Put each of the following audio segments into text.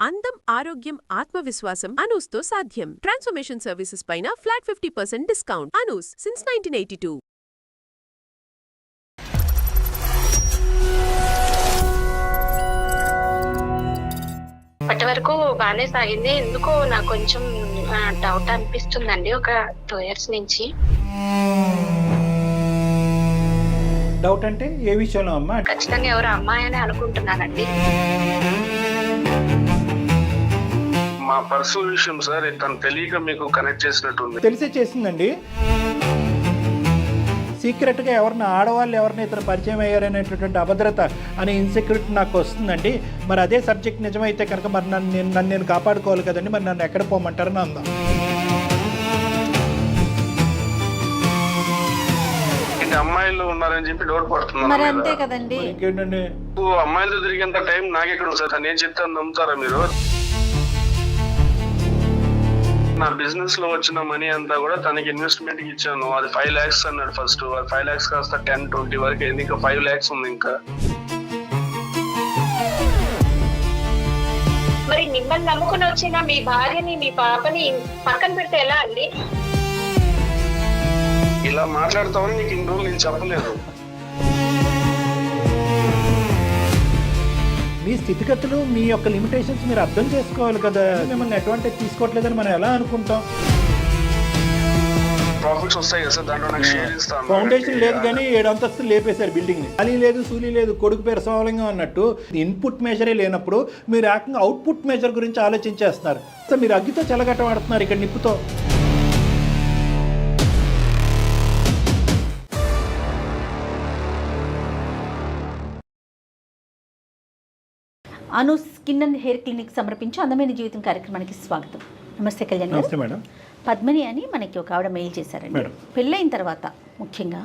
అందం, ఆరోగ్యం, ఆత్మవిశ్వాసం అనూస్తో సాధ్యం. ట్రాన్స్ఫర్మేషన్ సర్వీసెస్ పైన ఫ్లాట్ 50% డిస్కౌంట్. అనూస్ సిన్స్ 1982. అప్పటి వరకు బాగానే సాగింది. ఎందుకో నాకు కొంచెం డౌట్ అనిపిస్తుందండి ఒక 2 years నుంచి. డౌట్ అంటే ఏ విషయంలో అమ్మా? ఖచ్చితంగా ఎవరు అమ్మాయి అని అనుకుంటున్నానండి. మా పర్సనల్ విషయం సార్, తను తెలియక మీకు కనెక్ట్ చేసినట్టుంది. తెలిసే చేసిందండి. సీక్రెట్గా ఎవరిని ఆడవాళ్ళు ఎవరిని ఇతను పరిచయం అయ్యారనేటటువంటి అభద్రత అనే ఇన్సెక్యూరిటీ నాకు వస్తుందండి. మరి అదే సబ్జెక్ట్ నిజమైతే కనుక మరి నన్ను నేను కాపాడుకోవాలి కదండి. మరి నన్ను ఎక్కడ పోమంటారని అందాం. అమ్మాయిలు ఉన్నారని చెప్పి డౌట్ పడుతున్నాను. అంతే కదండి. ఇంకేంటండి, అమ్మాయిలతో తిరిగేంత టైం నాకెక్కడ సార్? నేను చెప్తాను నమ్ముతారా మీరు? నా బిజినెస్ లో వచ్చిన మనీ అంతా కూడా తనకి ఇన్వెస్ట్మెంట్ కి ఇచ్చాను. అది 5 lakhs అన్నాడు ఫస్ట్. 5 lakhs కాస్త 10-20 వరకు అయింది. ఇంకా 5 lakhs ఉంది. ఇంకా మరి మిమ్మల్ని నమ్ముకుని వచ్చిన మీ భార్యని, మీ పాపని పక్కన పెడితే ఎలా అండి? ఇలా మాట్లాడతామని నీకు ఇన్ని రోజులు నేను చెప్పలేదు. మీ స్థితిగతులు, మీ యొక్క లిమిటేషన్స్ మీరు అర్థం చేసుకోవాలి కదా. మిమ్మల్ని అడ్వాంటేజ్ తీసుకోవట్లేదని మనం ఎలా అనుకుంటాం? ప్రాఫిట్స్ వస్తాయి కదా సార్, దాంట్లో నాకు షేర్ ఇస్తాను. ఫౌండేషన్ లేదు కానీ 7 అంతస్తులు లేపేశారు బిల్డింగ్ ని. ఖాళీ లేదు, సూలి లేదు, కొడుకు పేరు సోమలింగం అన్నట్టు ఇన్పుట్ మెజరే లేనప్పుడు మీరు ఏకంగా అవుట్పుట్ మెజర్ గురించి ఆలోచించేస్తున్నారు. సో మీరు అగ్గితో చెలగట్ట వాడుతున్నారు ఇక్కడ నిప్పుతో. అను స్కిన్ అండ్ హెయిర్ క్లినిక్ సమర్పించి అందమైన జీవితం కార్యక్రమానికి స్వాగతం. నమస్తే కళ్యాణ్ గారు. నమస్తే మేడం. పద్మిని అని మనకి ఒక ఆవిడ మెయిల్ చేశారండి. పెళ్ళైన తర్వాత ముఖ్యంగా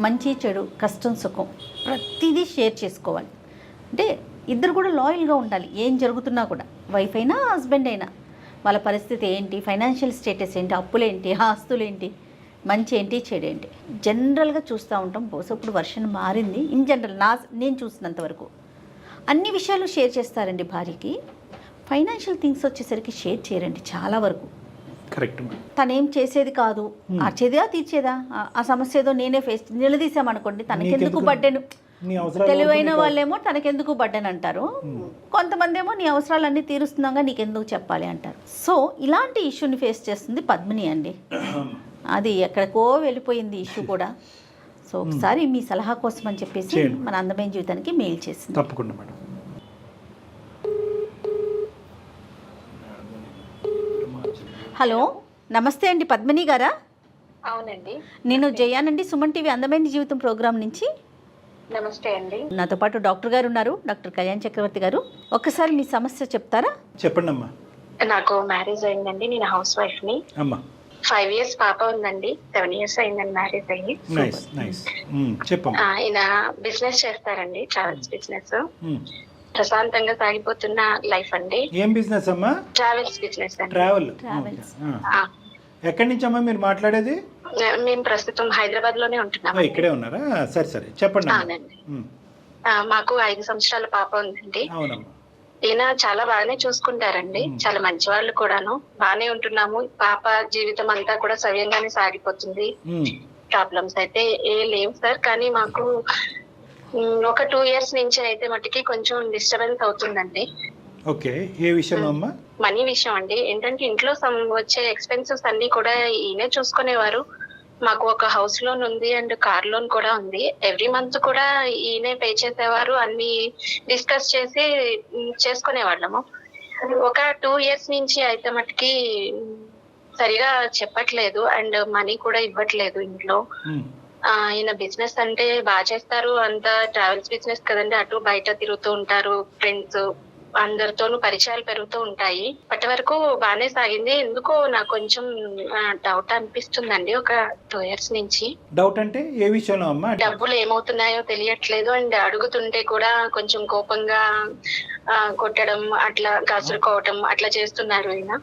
మంచి చెడు, కష్టం సుఖం ప్రతిదీ షేర్ చేసుకోవాలి. అంటే ఇద్దరు కూడా లాయల్గా ఉండాలి. ఏం జరుగుతున్నా కూడా వైఫ్ అయినా హస్బెండ్ అయినా వాళ్ళ పరిస్థితి ఏంటి, ఫైనాన్షియల్ స్టేటస్ ఏంటి, అప్పులేంటి, ఆస్తులు ఏంటి, మంచి ఏంటి, చెడు ఏంటి జనరల్గా చూస్తూ ఉంటాం. బహుశా ఇప్పుడు వర్షన్ మారింది. ఇన్ జనరల్ నేను చూసినంత వరకు అన్ని విషయాలు షేర్ చేస్తారండి. భార్యకి ఫైనాన్షియల్ థింగ్స్ వచ్చేసరికి షేర్ చేయరండి చాలా వరకు. కరెక్ట్. తనేం చేసేది కాదు, అచ్చేదా తీర్చేదా, ఆ సమస్య ఏదో నేనే ఫేస్ నిలదీసామనుకోండి తనకెందుకు బడ్డెను. తెలివైన వాళ్ళేమో తనకెందుకు బడ్డెన్ అంటారు, కొంతమంది ఏమో నీ అవసరాలన్నీ తీరుస్తున్నాగా నీకెందుకు చెప్పాలి అంటారు. సో ఇలాంటి ఇష్యూని ఫేస్ చేస్తుంది పద్మిని అండి. అది ఎక్కడికో వెళ్ళిపోయింది ఇష్యూ కూడా. సో ఒకసారి మీ సలహా కోసం అని చెప్పేసి మన అందమైన జీవితానికి మెయిల్ చేసింది. తప్పకుండా మేడం. హలో, నమస్తే అండి పద్మిని గారా? అవునండి, నేను జయానండి, సుమన్ టీవీ అందమైన జీవితం ప్రోగ్రామ్ నుంచి. నమస్తే అండి. నాతో పాటు డాక్టర్ గారు ఉన్నారు, డాక్టర్ కళ్యాణ్ చక్రవర్తి గారు. ఒక్కసారి మీ సమస్య చెప్తారా? చెప్పండి అమ్మా. నాకు మ్యారేజ్ అయిందండి. నేను హౌస్ వైఫ్ ని. అమ్మా 5 years పాప ఉందండి. 7 years అయిందండి మ్యారేజ్ అయ్యి. చెప్పమ్మా. ఆయన బిజినెస్ చేస్తారండి, ట్రావెల్స్ బిజినెస్. ప్రశాంతంగా సాగిపోతున్న లైఫ్ అండి. ఏం బిజినెస్ అమ్మా? ట్రావెల్స్ బిజినెస్ అండి. ట్రావెల్స్. ఎక్కడి నుంచి అమ్మా మీరు మాట్లాడేది? మేము ప్రస్తుతం హైదరాబాద్ లోనే ఉంటున్నాం. ఇక్కడే ఉన్నారా? సరే సరే చెప్పండి. అవునండి. మాకు 5 సంవత్సరాల పాప ఉందండి. అవునమ్మా. ఈయన చాలా బాగానే చూసుకుంటారండి, చాలా మంచి వాళ్ళు కూడాను. బాగానే ఉంటున్నాము. పాప జీవితం అంతా కూడా సవ్యంగానే సాగిపోతుంది. ప్రాబ్లమ్స్ అయితే ఏ లేవు సార్. కానీ మాకు ఒక 2 years నుంచి అయితే మటుకి కొంచెం డిస్టర్బెన్స్ అవుతుందండి. ఓకే, ఏ విషయంలో అమ్మా? మనీ విషయం అండి. ఏంటంటే ఇంట్లో వచ్చే ఎక్స్పెన్సెస్ అన్ని కూడా ఈయనే చూసుకునేవారు. మాకు ఒక హౌస్ లోన్ ఉంది అండ్ కార్ లోన్ కూడా ఉంది. ఎవ్రీ మంత్ కూడా ఈయనే పే చేసేవారు. అన్ని డిస్కస్ చేసి చేసుకునేవాళ్ళము. ఒక 2 years నుంచి అయితే మటుకి సరిగా చెప్పట్లేదు అండ్ మనీ కూడా ఇవ్వట్లేదు ఇంట్లో. ఈయన బిజినెస్ అంటే బాగా చేస్తారు. అంతా ట్రావెల్స్ బిజినెస్ కదండి, అటు బయట తిరుగుతూ ఉంటారు. ఫ్రెండ్స్ అందరితోనూ పరిచయాలు పెరుగుతూ ఉంటాయి. అప్పటి వరకు బాగానే సాగింది. ఎందుకో నాకు కొంచెం డౌట్ అనిపిస్తుందండి ఒక 2 years నుంచి. డౌట్ అంటే ఏ విషయంలో అమ్మా? డబ్బులు ఏమవుతున్నాయో తెలియట్లేదు అండ్ అడుగుతుంటే కూడా కొంచెం కోపంగా కొట్టడం, అట్లా కసురుకోవటం అట్లా చేస్తున్నారు ఈయన.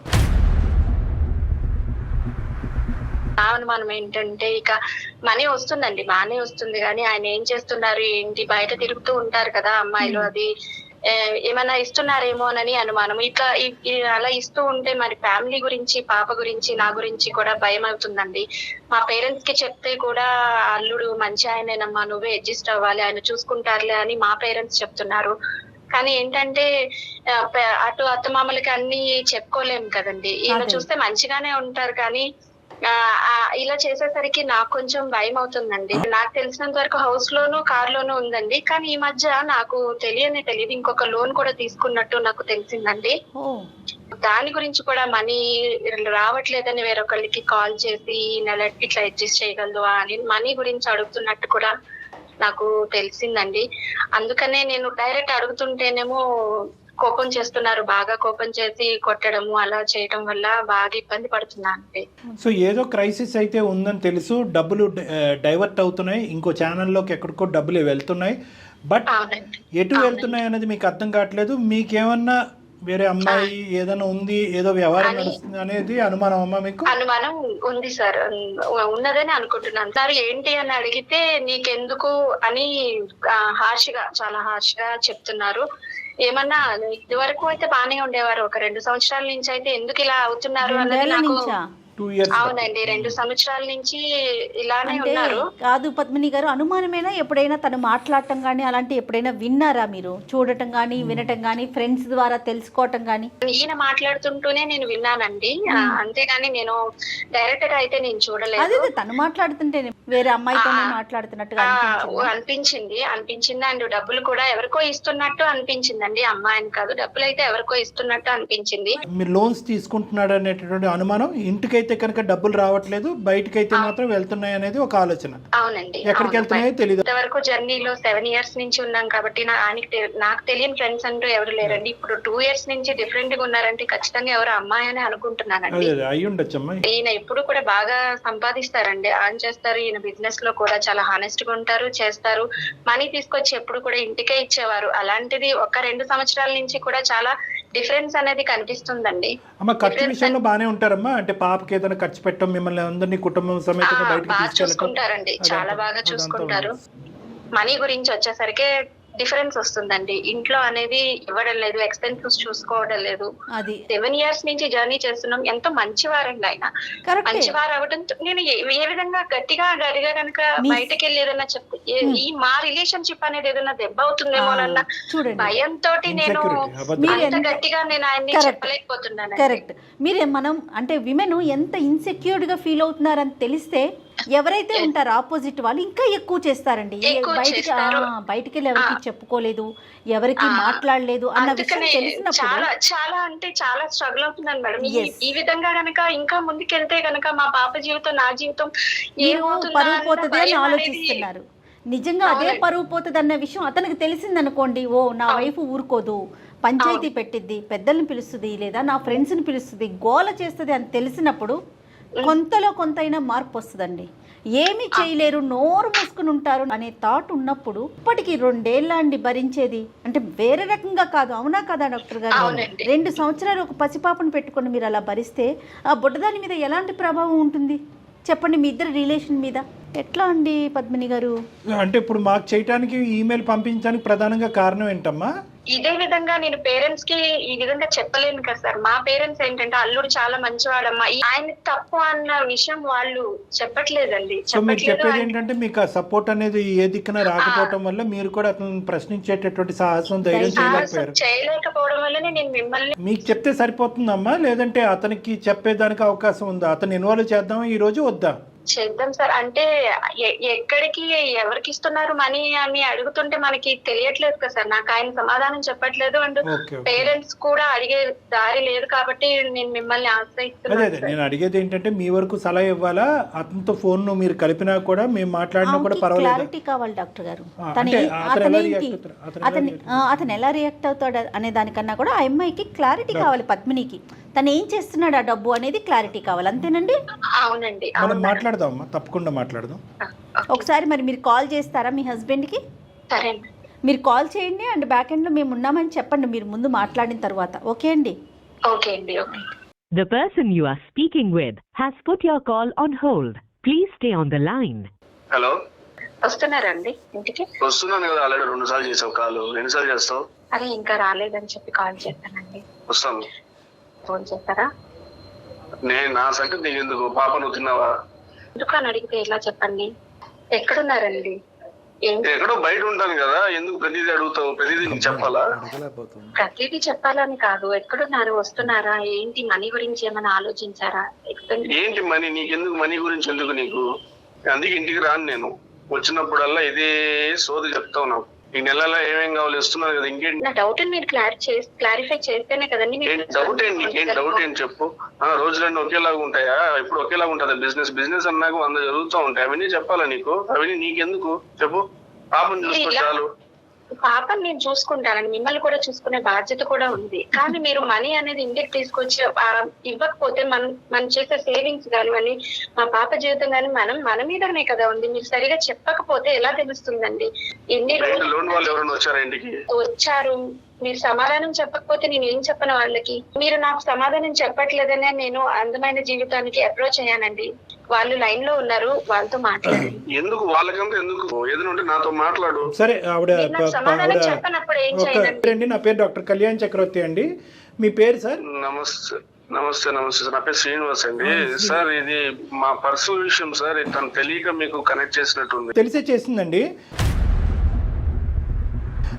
అనుమానం ఏంటంటే ఇక మనీ వస్తుందండి, బానే వస్తుంది. కానీ ఆయన ఏం చేస్తున్నారు ఏంటి, బయట తిరుగుతూ ఉంటారు కదా అమ్మాయిలు, అది ఏమైనా ఇస్తున్నారేమోనని అనుమానం. ఇట్లా అలా ఇస్తూ ఉంటే మరి ఫ్యామిలీ గురించి, పాప గురించి, నా గురించి కూడా భయం అవుతుందండి. మా పేరెంట్స్ కి చెప్తే కూడా అల్లుడు మంచి ఆయనేనమ్మా, నువ్వే అడ్జస్ట్ అవ్వాలి, ఆయన చూసుకుంటారులే అని మా పేరెంట్స్ చెప్తున్నారు. కానీ ఏంటంటే అటు అత్తమామలకి అన్ని చెప్పుకోలేము కదండి. ఈయన చూస్తే మంచిగానే ఉంటారు కానీ ఇలా చేసేసరికి నాకు కొంచెం భయం అవుతుందండి. నాకు తెలిసినంత వరకు హౌస్ లోను, కార్ లోను ఉందండి. కానీ ఈ మధ్య నాకు తెలియదు ఇంకొక లోన్ కూడా తీసుకున్నట్టు నాకు తెలిసిందండి. దాని గురించి కూడా మనీ రావట్లేదని వేరొకళ్ళకి కాల్ చేసి నెల ఇట్లా అడ్జస్ట్ చేయగలదు అని మనీ గురించి అడుగుతున్నట్టు కూడా నాకు తెలిసిందండి. అందుకనే నేను డైరెక్ట్ అడుగుతుంటేనేమో కోపం చేస్తున్నారు, బాగా కోపం చేసి కొట్టడము అలా చేయడం వల్ల బాగా ఇబ్బంది పడుతున్నా అండి. సో ఏదో క్రైసిస్ అయితే ఉందని తెలుసు, డబ్బులు డైవర్ట్ అవుతున్నాయి, ఇంకో ఛానల్లోకి ఎక్కడికో డబ్బులు వెళ్తున్నాయి, బట్ ఎటు వెళ్తున్నాయి అనేది మీకు అర్థం కావట్లేదు. మీకేమన్నా వేరే అమ్మాయి ఏదైనా ఉంది, ఏదో వ్యవహారం నడుస్తుంది అనేది అనుమానం అమ్మా మీకు? అనుమానం ఉంది సార్, ఉన్నదని అనుకుంటున్నాను సార్. ఏంటి అని అడిగితే నీకెందుకు అని చాలా హార్ష్ గా చెప్తున్నారు. ఏమన్నా ఇది వరకు అయితే బానే ఉండేవారు, ఒక 2 సంవత్సరాల నుంచి అయితే ఎందుకు ఇలా అవుతున్నారు అన్నది నాకు. అవునండి, 2 సంవత్సరాల నుంచి ఇలానే ఉన్నారు. కాదు పద్మిని గారు, అనుమానమేనా? ఎప్పుడైనా తను మాట్లాడటం కానీ అలాంటి ఎప్పుడైనా విన్నారా మీరు? చూడటం కానీ వినటం కానీ ఫ్రెండ్స్ ద్వారా తెలుసుకోవటం కానీ? ఈయన మాట్లాడుతుంటూనే నేను విన్నానండి, అంతేగాని నేను డైరెక్ట్ గా అయితే నేను చూడలేదు. అదే తను మాట్లాడుతుంటే వేరే అమ్మాయితో మాట్లాడుతున్నట్టుగా అనిపించింది. అండ్ డబ్బులు కూడా ఎవరికో ఇస్తున్నట్టు అనిపించిందండి, అమ్మాయిని కాదు, డబ్బులు అయితే ఎవరికో ఇస్తున్నట్టు అనిపించింది. మీరు లోన్స్ తీసుకుంటున్నాడు అనేటటువంటి అనుమానం, ఇంటికైతే కనుక డబ్బులు రావట్లేదు, బయటకైతే మాత్రం వెళ్తున్నాయి అనేది ఒక ఆలోచన. అవునండి, ఎక్కడికి వెళ్తున్నాయో తెలియదు. ఇంతవరకు జర్నీలో 7 years నుంచి ఉన్నాం కాబట్టి నాకు తెలియని ఫ్రెండ్స్ అంటూ ఎవరు లేరండి. ఇప్పుడు 2 years నుంచి డిఫరెంట్ గా ఉన్నారంటే ఖచ్చితంగా ఎవరు అమ్మాయి అని అనుకుంటున్నానండి. అయ్యి ఉండొచ్చమ్మా. ఈయన ఎప్పుడు కూడా బాగా సంపాదిస్తారండి, ఆన్ చేస్తారు. ఈయన బిజినెస్ లో కూడా చాలా హానెస్ట్ గా ఉంటారు, చేస్తారు. మనీ తీసుకొచ్చి ఎప్పుడు కూడా ఇంటికే ఇచ్చేవారు. అలాంటిది ఒక 2 సంవత్సరాల నుంచి కూడా చాలా డిఫరెన్స్ అనేది కనిపిస్తుందండి. అమ్మ ఖర్చు విషయంలో బానే ఉంటారమ్మా, అంటే పాపకి ఏదైనా ఖర్చు పెట్టడం, మిమ్మల్ని అందరినీ కుటుంబం సమేతంగా బయటకు బాగా చూసుకుంటారండి, చాలా బాగా చూసుకుంటారు. మనీ గురించి వచ్చేసరికి డిఫరెన్స్ వస్తుందండి. ఇంట్లో అనేది ఇవ్వడం లేదు, ఎక్స్పెన్సెస్ చూసుకోవడం లేదు. 7 years నుంచి జర్నీ చేస్తున్నాం. ఎంతో మంచివారండి ఆయన, మంచివారు అవడంతో నేను ఏ విధంగా గట్టిగా కనుక బయటకు వెళ్ళి ఏదైనా చెప్తే ఈ మా రిలేషన్షిప్ అనేది ఏదైనా దెబ్బ అవుతుందేమోనన్న భయంతో నేను అంత గట్టిగా నేను ఆయన్ని చెప్పలేకపోతున్నాను. కరెక్ట్. మీరే మనం అంటే విమెన్ ఎంత ఇన్సెక్యూర్డ్ గా ఫీల్ అవుతున్నారని తెలిస్తే ఎవరైతే ఉంటారో ఆపోజిట్ వాళ్ళు ఇంకా ఎక్కువ చేస్తారండి. బయటికి వెళ్ళి ఎవరికి చెప్పుకోలేదు, ఎవరికి మాట్లాడలేదు అన్న విషయం తెలిసినప్పుడు చాలా అంటే చాలా స్ట్రగుల్ అవుతున్నాను మేడం. ఈ విధంగా గనక ఇంకా ముందుకెళ్తే గనక మా పాప జీవితం, నా జీవితం పరువు పోతుంది అని ఆలోచిస్తున్నారు. నిజంగా అదే పరువు పోతుంది అన్న విషయం అతనికి తెలిసిందనుకోండి, ఓ నా వైఫ్ ఊరుకోదు, పంచాయతీ పెట్టిద్ది, పెద్దల్ని పిలుస్తుంది, లేదా నా ఫ్రెండ్స్ని పిలుస్తుంది, గోల చేస్తుంది అని తెలిసినప్పుడు కొంతలో కొంతైనా మార్పు వస్తుందండి. ఏమి చేయలేరు, నోరు మూసుకుని ఉంటారు అనే థాట్ ఉన్నప్పుడు ఇప్పటికి 2 ఏళ్ళ అండి భరించేది, అంటే వేరే రకంగా కాదు. అవునా కదా డాక్టర్ గారు? 2 సంవత్సరాలు ఒక పసిపాపను పెట్టుకుని మీరు అలా భరిస్తే ఆ బుడ్డదాని మీద ఎలాంటి ప్రభావం ఉంటుంది చెప్పండి, మీ ఇద్దరు రిలేషన్ మీద? ఎట్లా అండి పద్మిని గారు? అంటే ఇప్పుడు మాకు చేయడానికి ఈమెయిల్ పంపించడానికి ప్రధానంగా కారణం ఏంటమ్మా? ఇదే విధంగా నేను పేరెంట్స్ కి ఈ విధంగా చెప్పలేను కదా సార్. మా పేరెంట్స్ ఏంటంటే అల్లుడు చాలా మంచివాడమ్మా, ఆయన తప్పు అన్న విషయం వాళ్ళు చెప్పట్లేదండి. సో మీరు చెప్పేది ఏంటంటే మీకు ఆ సపోర్ట్ అనేది ఏ దిక్కున రాకపోవడం వల్ల మీరు కూడా అతను ప్రశ్నించేటటువంటి సాహసం, ధైర్యం చేయలేకపోవడం వల్లనే నేను మిమ్మల్ని. మీకు చెప్తే సరిపోతుందమ్మా, లేదంటే అతనికి చెప్పేదానికి అవకాశం ఉందా? అతను ఇన్వాల్వ్ చేద్దామా ఈ రోజు, వద్దా? చేద్దాం సార్. అంటే ఎక్కడికి ఎవరికి ఇస్తున్నారు మనీ అని అడుగుతుంటే మనకి తెలియట్లేదు కదా సార్. నాకు ఆయన సమాధానం చెప్పట్లేదు, అండ్ పేరెంట్స్ కూడా అడిగే దారి లేదు కాబట్టి నేను మిమ్మల్ని ఆశ్రయిస్తున్నాను. నేను అడిగేది ఏంటంటే మీ వరకు సలహా ఇవ్వాలా, అతనితో ఫోన్ నువ్వు కలిపినా కూడా క్లారిటీ పర్వాలేదు. క్లారిటీ కావాలి డాక్టర్ గారు. అతను ఎలా రియాక్ట్ అవుతాడు అనే దానికన్నా కూడా ఆ అమ్మాయికి క్లారిటీ కావాలి, పద్మినికి తను ఏం చేస్తున్నాడు ఆ డబ్బు అనేది క్లారిటీ కావాలి. అంతేనండి? అవునండి, మాట్లాడదాం, తప్పకుండా మాట్లాడదాం. ఒకసారి మరి మీరు కాల్ చేస్తారా మీ హస్బెండ్కి? సరే, మీరు కాల్ చేయండి, అండ్ బ్యాక్ ఎండ్ లో మేము ఉన్నామని చెప్పండి మీరు ముందు మాట్లాడిన తర్వాత. ఓకే అండి? ఓకే అండి. Okay. The person you are speaking with has put your call on hold. Please stay on the line. Hello, వస్తున్నారండి ఇంటికి? వస్తున్నాను కదా, ఆల్రెడీ 2 సార్లు చేసావు కాల్, ఎన్నిసార్లు చేస్తావు? అరే ఇంకా రాలేదని చెప్పి కాల్ చేస్తానండి. వస్తాను. ఫోన్ చేస్తారా? నేను నా సంగతి నీకు ఎందుకు? పాప నువ్వు తిన్నావా? ఎందుకు అని అడిగితే ఎలా చెప్పండి? ఎక్కడున్నారండి? ఎక్కడో బయట ఉంటాను కదా, ఎందుకు ప్రతిదీ అడుగుతావు? ప్రతిదీ నీకు చెప్పాలా? ప్రతిదీ చెప్పాలని కాదు, ఎక్కడున్నారు, వస్తున్నారా, ఏంటి, మనీ గురించి ఏమైనా ఆలోచించారా? ఏంటి మనీ? నీకెందుకు మనీ గురించి? ఎందుకు నీకు? అందుకే ఇంటికి రాను నేను. వచ్చినప్పుడల్లా ఇదే సోది చెప్తావు నాకు. ఈ నెలలో ఏమేం కావాలి ఇస్తున్నాను కదా, ఇంకేంటి? నా డౌట్ మీరు క్లారిఫై చేస్తేనే కదండి. డౌట్ ఏంటి? నీకేం డౌట్ ఏంటి చెప్పు. రోజులన్నీ ఒకేలాగా ఉంటాయా? ఇప్పుడు ఒకేలాగా ఉంటుందా? బిజినెస్ అన్నాక 100 జరుగుతూ ఉంటాయి. అవన్నీ చెప్పాలా నీకు? అవన్నీ నీకెందుకు చెప్పు. పాపం చూసుకో చాలు. పాపని నేను చూసుకుంటానండి, మిమ్మల్ని కూడా చూసుకునే బాధ్యత కూడా ఉంది. కానీ మీరు మనీ అనేది ఇంటికి తీసుకొచ్చి ఇవ్వకపోతే మనం చేసే సేవింగ్స్ కానివన్నీ, మా పాప జీవితం కానీ మన మీదనే కదా ఉంది. మీరు సరిగా చెప్పకపోతే ఎలా తెలుస్తుందండి? ఎన్ని లోన్ వాళ్ళు ఎవరైనా వచ్చారా ఇంటికి? వచ్చారు. మీరు సమాధానం చెప్పకపోతే నేను ఏం చెప్పను వాళ్ళకి? మీరు నాకు సమాధానం చెప్పట్లేదనే నేను అందమైన జీవితానికి అప్రోచ్ అయ్యానండి. వాళ్ళు లైన్ లో ఉన్నారు, వాళ్ళతో మాట్లాడండి. ఎందుకు వాళ్ళకంటే ఎందుకు? ఏదైనా ఉంటే నాతో మాట్లాడు. సరే ఆవిడ సమాధానం చెప్పనప్పుడు ఏం చేయాలండి? నా పేరు డాక్టర్ కళ్యాణ్ చక్రవర్తి అండి. మీ పేరు సార్? నమస్తే సార్. నా పేరు శ్రీనివాస్ అండి. సార్ ఇది మా పర్సనల్ విషయం సార్. తను తెలియక మీకు కనెక్ట్ చేసినట్టుంది. తెలిసే చేసిందండి.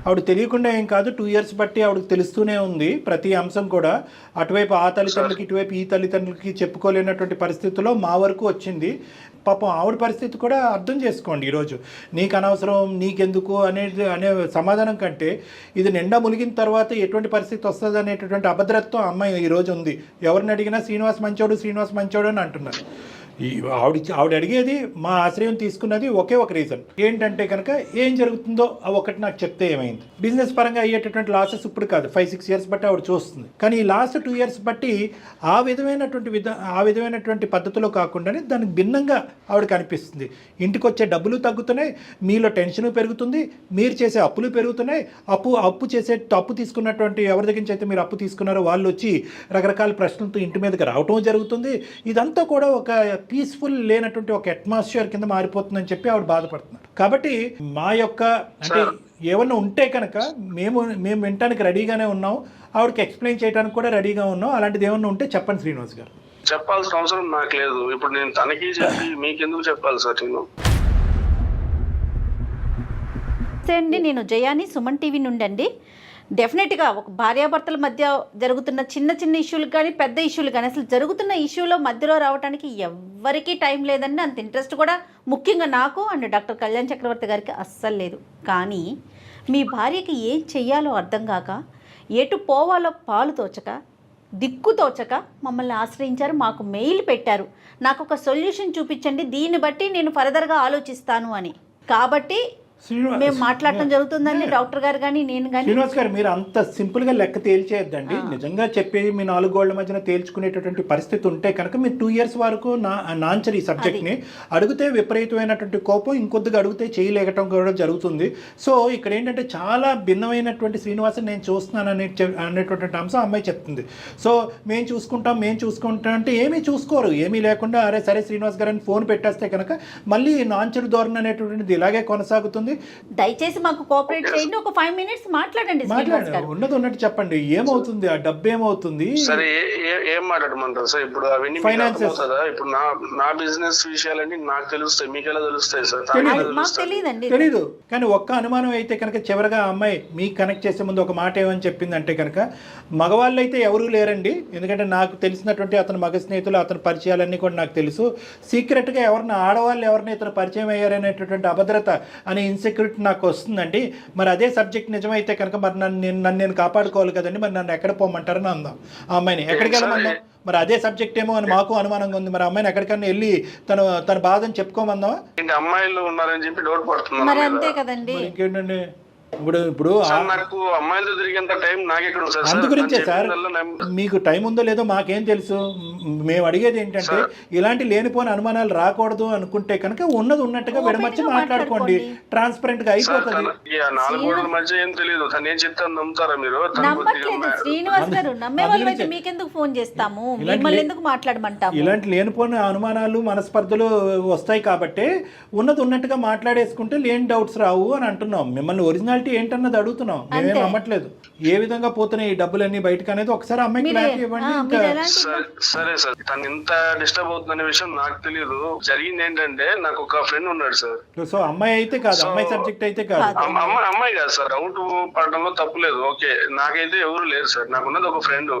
ఆవిడ తెలియకుండా ఏం కాదు, 2 years బట్టి ఆవిడకి తెలుస్తూనే ఉంది ప్రతి అంశం కూడా. అటువైపు ఆ తల్లిదండ్రులకి, ఇటువైపు ఈ తల్లిదండ్రులకి చెప్పుకోలేనటువంటి పరిస్థితుల్లో మా వరకు వచ్చింది. పాపం ఆవిడ పరిస్థితి కూడా అర్థం చేసుకోండి. ఈరోజు నీకు అనవసరం, నీకెందుకు అనే సమాధానం కంటే ఇది నిండా మునిగిన తర్వాత ఎటువంటి పరిస్థితి వస్తుంది అనేటటువంటి అభద్రతతో అమ్మాయి ఈరోజు ఉంది. ఎవరిని అడిగినా శ్రీనివాస్ మంచోడు అని అంటున్నారు. ఆవిడ అడిగేది, మా ఆశ్రయం తీసుకున్నది ఒకే ఒక రీజన్ ఏంటంటే కనుక ఏం జరుగుతుందో ఒకటి నాకు చెప్తే ఏమైంది. బిజినెస్ పరంగా అయ్యేటటువంటి లాసెస్ ఇప్పుడు కాదు, 5-6 years బట్టి ఆవిడ చూస్తుంది. కానీ ఈ లాస్ట్ 2 years బట్టి ఆ విధమైనటువంటి పద్ధతిలో కాకుండానే దానికి భిన్నంగా ఆవిడకి అనిపిస్తుంది. ఇంటికి వచ్చే డబ్బులు తగ్గుతున్నాయి, మీలో టెన్షన్ పెరుగుతుంది, మీరు చేసే అప్పులు పెరుగుతున్నాయి. అప్పు తీసుకున్నటువంటి ఎవరి దగ్గర నుంచి అయితే మీరు అప్పు తీసుకున్నారో వాళ్ళు వచ్చి రకరకాల ప్రశ్నలతో ఇంటి మీదకి రావటం జరుగుతుంది. ఇదంతా కూడా ఒక పీస్ఫుల్ లేనటువంటి ఒక అట్మాస్ఫియర్ కింద మారిపోతుందని చెప్పి ఆవిడ బాధపడుతున్నారు. కాబట్టి మా యొక్క అంటే ఏమన్నా ఉంటే కనుక మేము వినటానికి రెడీగానే ఉన్నాం, ఆవిడకి ఎక్స్ప్లెయిన్ చేయడానికి కూడా రెడీగా ఉన్నాం. అలాంటిది ఏమన్నా ఉంటే చెప్పండి శ్రీనివాస్ గారు. చెప్పాల్సిన అవసరం నాకు లేదు. ఇప్పుడు నేను తనకి చెప్పి మీకెందుకు చెప్పాలి సార్? నేను జయాని, సుమన్ టీవీ నుండి అండి. డెఫినెట్గా ఒక భార్యాభర్తల మధ్య జరుగుతున్న చిన్న ఇష్యూలు కానీ పెద్ద ఇష్యూలు కానీ, అసలు జరుగుతున్న ఇష్యూలో మధ్యలో రావడానికి ఎవ్వరికీ టైం లేదండి. అంత ఇంట్రెస్ట్ కూడా ముఖ్యంగా నాకు అండ్ డాక్టర్ కళ్యాణ్ చక్రవర్తి గారికి అస్సలు లేదు. కానీ మీ భార్యకి ఏం చెయ్యాలో అర్థం కాక, ఎటు పోవాలో పాలు తోచక, దిక్కు తోచక మమ్మల్ని ఆశ్రయించారు, మాకు మెయిల్ పెట్టారు, నాకు ఒక సొల్యూషన్ చూపించండి, దీన్ని బట్టి నేను ఫర్దర్గా ఆలోచిస్తాను అని. కాబట్టి మేము మాట్లాడటం జరుగుతుందండి, డాక్టర్ గారు కానీ నేను కానీ. శ్రీనివాస్ గారు, మీరు అంత సింపుల్గా లెక్క తేల్చేయద్దండి. నిజంగా చెప్పేది మీ 4 గోళ్ల మధ్యన తేల్చుకునేటటువంటి పరిస్థితి ఉంటే కనుక మీరు 2 years వరకు నాంచరు ఈ సబ్జెక్ట్ని. అడిగితే విపరీతమైనటువంటి కోపం, ఇంకొద్దిగా అడిగితే చేయలేకటం కూడా జరుగుతుంది. సో ఇక్కడ ఏంటంటే చాలా భిన్నమైనటువంటి శ్రీనివాసన్ నేను చూస్తున్నాను అనేటువంటి అంశం అమ్మాయి చెప్తుంది. సో మేము చూసుకుంటాం అంటే ఏమీ చూసుకోరు. ఏమీ లేకుండా అరే సరే శ్రీనివాస్ గారు అని ఫోన్ పెట్టేస్తే కనుక మళ్ళీ నాంచరు ధోరణి అనేటువంటిది ఇలాగే కొనసాగుతుంది. దయచేసి మాకు కోఆపరేట్ చేయండి, ఒక 5 minutes మాట్లాడండి. ఉన్నది ఉన్నట్టు చెప్పండి, ఏమవుతుంది, ఆ డబ్బు ఏమవుతుంది? సరే ఏం మాట్లాడమంటారు సార్? ఇప్పుడు అవన్నీ ఇప్పుడు నా బిజినెస్ విషయాలన్నీ నాకు తెలుస్తాయి, మీకు ఎలా తెలుస్తాయి సార్? తెలీదు. కానీ ఒక్క అనుమానం అయితే కనుక చివరిగా అమ్మాయి మీకు కనెక్ట్ చేసే ముందు ఒక మాట ఏమని చెప్పిందంటే కనుక, మగవాళ్ళు అయితే ఎవరూ లేరండి, ఎందుకంటే నాకు తెలిసినటువంటి అతని మగ స్నేహితులు, అతని పరిచయాలన్నీ కూడా నాకు తెలుసు. సీక్రెట్గా ఆడవాళ్ళు ఎవరిని ఇతను పరిచయం అయ్యారనేటటువంటి అభద్రత అనే ఇన్సెక్యూరిటీ నాకు వస్తుందండి. మరి అదే సబ్జెక్ట్ నిజమైతే కనుక మరి నన్ను నేను కాపాడుకోవాలి కదండి, మరి నన్ను ఎక్కడ పోమంటారని అందాం. ఆ అమ్మాయిని ఎక్కడికి వెళ్ళమందాం? మరి అదే సబ్జెక్ట్ ఏమో అని మాకు అనుమానంగా ఉంది. మరి అమ్మాయిని ఎక్కడికన్నా వెళ్ళి తన బాధని చెప్పుకోమందాం. అమ్మాయిలు ఉన్నారని చెప్పి డౌట్ పడుతుంది. మరి అంతే కదండి. ఇంకేంటండి ఇప్పుడు నాకు అమ్మాయిలతో తిరిగేంత టైం నాకెక్కడ ఉంది సార్? అందుగురించే సార్, మీకు టైం ఉందో లేదో మాకేం తెలుసు. మేము అడిగేది ఏంటంటే ఇలాంటి లేనిపోని అనుమానాలు రాకూడదు అనుకుంటే కనుక ఉన్నది ఉన్నట్టుగా విడమర్చి మాట్లాడుకోండి, ట్రాన్స్పరెంట్ గా అయిపోతుంది. 4 గోడల మధ్య ఏం తెలియదు, తను ఏం చెప్తాను నమ్ముతారా మీరు? శ్రీనివాస్ గారు, నమ్మే వాళ్ళు అయితే మీకెందుకు ఫోన్ చేస్తాము, మిమ్మల్ని ఎందుకు మాట్లాడమంటాము? ఇలాంటి లేనిపోని అనుమానాలు, మనస్పర్ధలు వస్తాయి కాబట్టి ఉన్నది ఉన్నట్టుగా మాట్లాడేసుకుంటే లేని డౌట్స్ రావు అని అంటున్నాం. మిమ్మల్ని ఒరిజినాలిటీ ఏంటన్నది అడుగుతున్నాం, మేమేం నమ్మట్లేదు. ఏ విధంగా పోతున్నాయి ఈ డబ్బులన్నీ బయటకు అనేది ఒకసారి అమ్మాయికి మీరే- క్లారిటీ ఇవ్వండి. ఇంకా మీరు ఎలాంటి సరే సార్, తను ఇంత డిస్టర్బ్ అవుతుందనే విషయం నాకు తెలియదు. జరిగింది ఏంటంటే నాకు ఒక ఫ్రెండ్ ఉన్నాడు సార్. సో అమ్మాయి అయితే కాదు, అమ్మాయి సబ్జెక్ట్ అయితే కాదు. అమ్మాయి కాదు సార్, డౌట్ పడడంలో తప్పులేదు. ఓకే, నాకైతే ఎవరు లేరు సార్. నాకున్నది ఒక ఫ్రెండ్.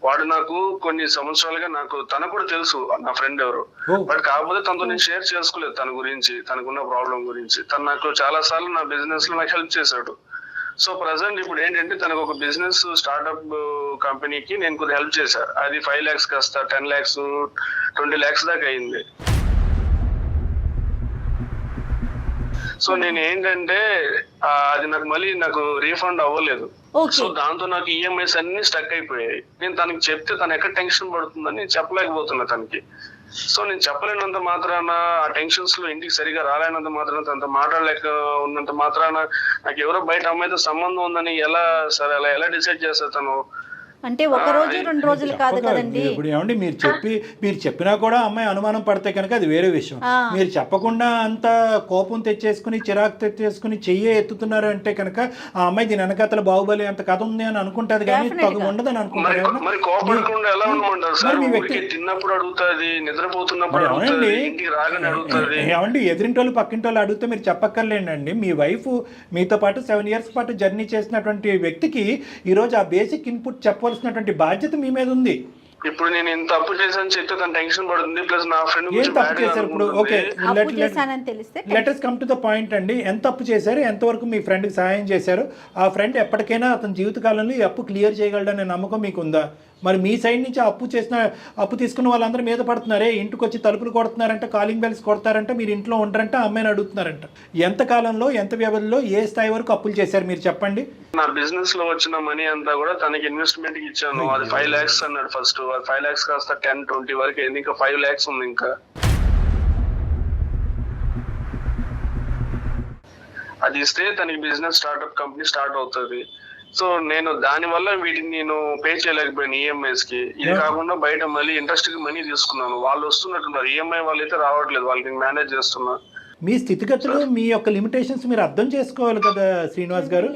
వాడు నాకు కొన్ని సంవత్సరాలుగా తనకు కూడా తెలుసు నా ఫ్రెండ్ ఎవరు. బట్ కాకపోతే తనతో నేను షేర్ చేసుకోలేదు తన గురించి, తనకున్న ప్రాబ్లం గురించి. తను నాకు చాలా సార్లు నా బిజినెస్ లో నాకు హెల్ప్ చేశాడు. సో ప్రజెంట్ ఇప్పుడు ఏంటంటే తనకు ఒక బిజినెస్ స్టార్ట్అప్ కంపెనీకి నేను కొద్దిగా హెల్ప్ చేశా. అది 5 lakhs కాస్త 10 lakhs 20 lakhs దాకా అయింది. సో నేను ఏంటంటే అది నాకు రీఫండ్ అవ్వలేదు. సో దాంతో నాకు ఈఎంఐస్ అన్ని స్టక్ అయిపోయాయి. నేను తనకి చెప్తే తను ఎక్కడ టెన్షన్ పడుతుందని నేను చెప్పలేకపోతున్నా తనకి. సో నేను చెప్పలేనంత మాత్రాన, ఆ టెన్షన్స్ లో ఇంటికి సరిగా రాలేనంత మాత్రాన, తనతో మాట్లాడలేక ఉన్నంత మాత్రాన నాకు ఎవరో బయట అమ్మాయితో సంబంధం ఉందని ఎలా డిసైడ్ చేస్తారు తను? అంటే ఒక రోజు 2 రోజులు కాదు కదండి. ఇప్పుడు ఏమండి మీరు చెప్పినా కూడా అమ్మాయి అనుమానం పడితే కనుక అది వేరే విషయం. మీరు చెప్పకుండా అంత కోపం తెచ్చేసుకుని చిరాకు తెచ్చేసుకుని చెయ్యి ఎత్తుతున్నారు అంటే కనుక ఆ అమ్మాయి దీని వెనకాతల బాహుబలి అంత కథ ఉంది అని అనుకుంటది, కానీ తగు ఉండదని అనుకుంటారు. మరి కోపడకుండా ఎలా ఉండమంటారు సార్? తిన్నప్పుడు అడుగుతుంది, నిద్రపోతున్నప్పుడు అడుగుతుంది, ఇంటికి రాగానే అడుగుతుంది. ఏమండి ఎదిరింటోళ్ళు పక్కింటోళ్ళు అడిగితే మీరు చెప్పక్కర్లేండి. మీ వైఫ్ మీతో పాటు 7 years పాటు జర్నీ చేసినటువంటి వ్యక్తికి ఈరోజు ఆ బేసిక్ ఇన్పుట్ చెప్పవలసినటువంటి బాధ్యత మీ మీద ఉంది. ఇప్పుడు నేను ఇంత తప్పు చేశాను చెప్తే తను టెన్షన్ పడుతుంది. ప్లస్ నా ఫ్రెండ్ ఏం తప్పు చేశారు ఇప్పుడు? ఓకే, అప్పు చేశానని తెలిస్తే let us come to the point అండి. ఎంత తప్పు చేశారు, ఎంతవరకు మీ ఫ్రెండ్కి సహాయం చేశారు? ఆ ఫ్రెండ్ ఎప్పటికైనా అతని జీవితకాలంలో ఈ అప్పు క్లియర్ చేయగలడనే నమ్మకం మీకు ఉందా? మరి మీ సైడ్ నుంచి అప్పు తీసుకున్న వాళ్ళందరూ మీద పడుతున్నారే, ఇంటికి వచ్చి తలుపులు కొడుతున్నారంట, కాలింగ్ బెల్స్ కొడతారంట, మీరు ఇంట్లో ఉంటారంట, అమ్మాయిని అడుగుతున్నారంట. ఎంత కాలంలో, ఎంత వ్యవధిలో, ఏ స్థాయి వరకు అప్పులు చేశారు మీరు చెప్పండి? నా బిజినెస్ లో వచ్చిన మనీ అంతా కూడా తనకి ఇన్వెస్ట్మెంట్ కి ఇచ్చాను. అది 5 lakhs అన్నాడు ఫస్ట్. 5 lakhs కాస్త 10-20 వరకు అయింది. ఇంకా 5 lakhs ఉంది. ఇంకా అది ఇస్తే తనకి బిజినెస్ స్టార్ట్అప్ కంపెనీ స్టార్ట్ అవుతుంది. సో నేను దాని వల్ల వీటిని నేను పే చేయలేకపోయాను ఈఎంఐస్ కి. ఇది కాకుండా బయట మళ్ళీ ఇంట్రెస్ట్ కి మనీ తీసుకున్నాను. వాళ్ళు వస్తున్నట్టున్నారు, ఈఎంఐ వాళ్ళు అయితే రావట్లేదు, వాళ్ళకి మేనేజ్ చేస్తున్నా. మీ స్థితిగతులు, మీ యొక్క లిమిటేషన్స్ మీరు అర్థం చేసుకోవాలి కదా శ్రీనివాస్ గారు.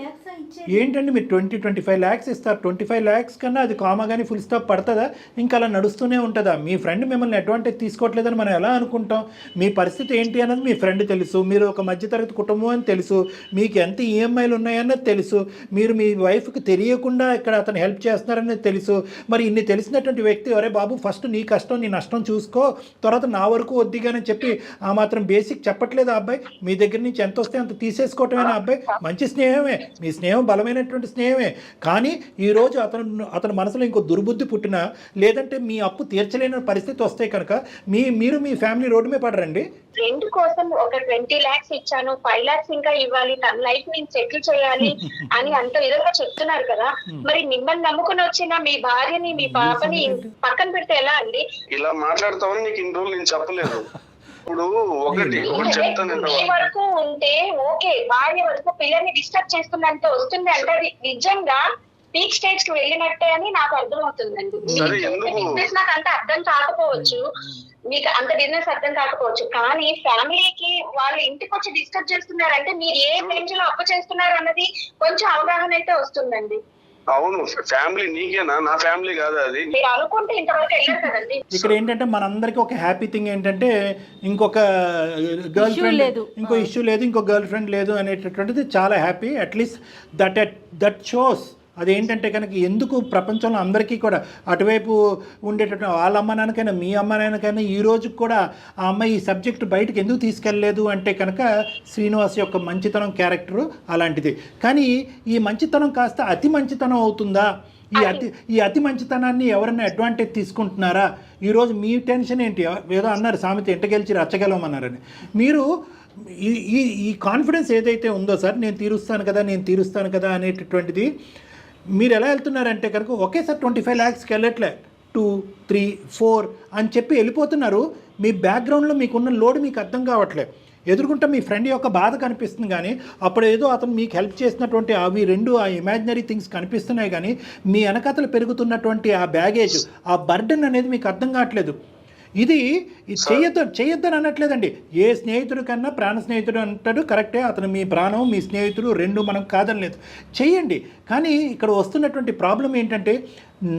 ఏంటండి మీరు 20-25 lakhs ఇస్తారు. 25 lakhs కన్నా అది కామా కానీ ఫుల్ స్టాప్ పడుతుందా? ఇంకా అలా నడుస్తూనే ఉంటుందా? మీ ఫ్రెండ్ మిమ్మల్ని అడ్వాంటేజ్ తీసుకోవట్లేదని మనం ఎలా అనుకుంటాం? మీ పరిస్థితి ఏంటి అన్నది మీ ఫ్రెండ్ తెలుసు. మీరు ఒక మధ్యతరగతి కుటుంబం అని తెలుసు. మీకు ఎంత ఈఎంఐలు ఉన్నాయన్నది తెలుసు. మీరు మీ వైఫ్కి తెలియకుండా ఇక్కడ అతను హెల్ప్ చేస్తున్నారనేది తెలుసు. మరి ఇన్ని తెలిసినటువంటి వ్యక్తి, అరే బాబు ఫస్ట్ నీ కష్టం నీ నష్టం చూసుకో, తర్వాత నా వరకు వద్దిగానే చెప్పి ఆ మాత్రం బేసిక్ చెప్పట్లేదు ఆ అబ్బాయి. మీ దగ్గర నుంచి ఎంత వస్తే అంత తీసేసుకోవటమేనా అబ్బాయి? మంచి స్నేహమే, మీ స్నేహం బలమైనటువంటి స్నేహమే. కానీ ఈరోజు అతని మనసులో ఇంకో దుర్బుద్ధి పుట్టినా, లేదంటే మీ అప్పు తీర్చలేని పరిస్థితి వస్తే కనుక మీరు మీ ఫ్యామిలీ రోడ్డు మీద పడరండి. ఫ్రెండ్ కోసం ఒక 20 lakhs ఇచ్చాను, 5 lakhs ఇంకా ఇవ్వాలి, తన లైఫ్ నేను సెటిల్ చేయాలి అని అంత విధంగా చెప్తున్నారు కదా. మరి మిమ్మల్ని నమ్ముకుని వచ్చిన మీ భార్యని, మీ పాపని పక్కన పెడితే ఎలా అండి? ఇలా మాట్లాడతామని నీకు ఇన్ని రోజులు నేను చెప్పలేదు. ఇప్పుడు ఒకటి చెప్తాను. మీ వరకు ఉంటే ఓకే, భార్య వరకు పిల్లల్ని డిస్టర్బ్ చేస్తున్నంత వస్తుంది అంటే అది నిజంగా పీక్ స్టేజ్ కి వెళ్ళినట్టే అని నాకు అర్థం అవుతుందండి. బిజినెస్ నాకు అంత అర్థం కాకపోవచ్చు, మీకు అంత బిజినెస్ అర్థం కాకపోవచ్చు, కానీ ఫ్యామిలీకి వాళ్ళు ఇంటికి వచ్చి డిస్టర్బ్ చేస్తున్నారంటే మీరు ఏ రేంజ్ లో అప్పు చేస్తున్నారు అన్నది కొంచెం అవగాహన అయితే వస్తుందండి. అవును, ఫ్యామిలీ నీకేనా, నా ఫ్యామిలీ కాదు అది. మీరు అనుకుంటే ఇంతవరకు వెళ్ళారు కదండి. ఇక్కడ ఏంటంటే మనందరికీ ఒక హ్యాపీ థింగ్ ఏంటంటే ఇంకొక గర్ల్ ఫ్రెండ్ లేదు, ఇంకో ఇష్యూ లేదు, ఇంకో గర్ల్ ఫ్రెండ్ లేదు అనేటటువంటిది చాలా హ్యాపీ. అట్లీస్ట్ దట్ షోస్ అదేంటంటే కనుక ఎందుకు ప్రపంచంలో అందరికీ కూడా అటువైపు ఉండేటటువంటి వాళ్ళ అమ్మ నాన్నకైనా మీ అమ్మ నాన్నకైనా ఈ రోజు కూడా ఆ అమ్మాయి ఈ సబ్జెక్ట్ బయటకు ఎందుకు తీసుకెళ్ళలేదు అంటే కనుక శ్రీనివాస్ యొక్క మంచితనం క్యారెక్టరు అలాంటిది. కానీ ఈ మంచితనం కాస్త అతి మంచితనం అవుతుందా? ఈ అతి మంచితనాన్ని ఎవరైనా అడ్వాంటేజ్ తీసుకుంటున్నారా? ఈరోజు మీ టెన్షన్ ఏంటి? ఏదో అన్నారు సామెత, ఎంట గెలిచి రచ్చగలమన్నారని. మీరు ఈ కాన్ఫిడెన్స్ ఏదైతే ఉందో సార్, నేను తీరుస్తాను కదా అనేటటువంటిది మీరు ఎలా వెళ్తున్నారంటే కనుక ఒకేసారి 25 lakhsకి వెళ్ళట్లే, 2, 3, 4 అని చెప్పి వెళ్ళిపోతున్నారు. మీ బ్యాక్గ్రౌండ్లో మీకున్న లోడ్ మీకు అర్థం కావట్లేదు. ఎదుర్కొంటే మీ ఫ్రెండ్ యొక్క బాధ కనిపిస్తుంది, కానీ అప్పుడు ఏదో అతను మీకు హెల్ప్ చేసినటువంటి అవి రెండు ఆ ఇమాజినరీ థింగ్స్ కనిపిస్తున్నాయి, కానీ మీ వెనకతలు పెరుగుతున్నటువంటి ఆ బ్యాగేజ్, ఆ బర్డెన్ అనేది మీకు అర్థం కావట్లేదు. ఇది చెయ్యొద్దని అనట్లేదండి. ఏ స్నేహితుడి కన్నా ప్రాణ స్నేహితుడు అంటాడు కరెక్టే, అతను మీ ప్రాణం మీ స్నేహితుడు రెండు మనం కాదనలేదు, చెయ్యండి. కానీ ఇక్కడ వస్తున్నటువంటి ప్రాబ్లం ఏంటంటే